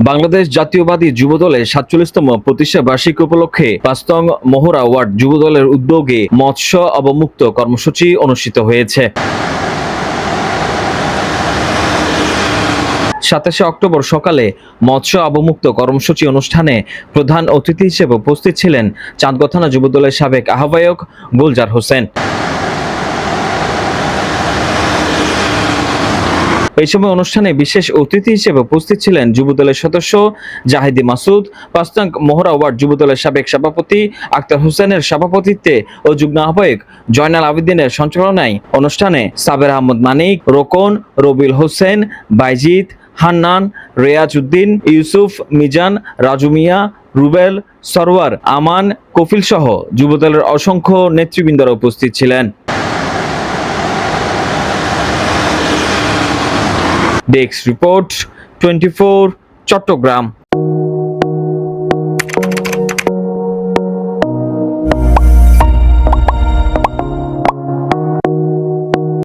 বাংলাদেশ জাতীয়বাদী যুবদলের ৪৭তম প্রতিষ্ঠা বার্ষিকী উপলক্ষে পাঁচতং মহড়া ওয়ার্ড যুবদলের উদ্যোগে মৎস্য অবমুক্ত কর্মসূচি অনুষ্ঠিত হয়েছে। ২৭ অক্টোবর সকালে মৎস্য অবমুক্ত কর্মসূচি অনুষ্ঠানে প্রধান অতিথি হিসেবে উপস্থিত ছিলেন চাঁদগাঁও থানা যুবদলের সাবেক আহ্বায়ক গুলজার হোসেন। এই সময় অনুষ্ঠানে বিশেষ অতিথি হিসেবে উপস্থিত ছিলেন যুবদলের সদস্য জাহিদি মাসুদ, পাঁচতং মহড়া ওয়ার্ড যুবদলের সাবেক সভাপতি আক্তার হোসেনের সভাপতিত্বে ও যুগ্ম আহ্বায়ক জয়নাল আবেদিনের সঞ্চালনায় অনুষ্ঠানে সাবের আহমদ মানিক, রোকন, রবিউল হোসেন, বাইজিদ, হান্নান, রেয়াজ উদ্দিন, ইউসুফ, মিজান, রাজু মিয়া, রুবেল, সরওয়ার, আমান, কফিল সহ যুবদলের অসংখ্য নেতৃবৃন্দরা উপস্থিত ছিলেন। Desk report 24 Chittagong.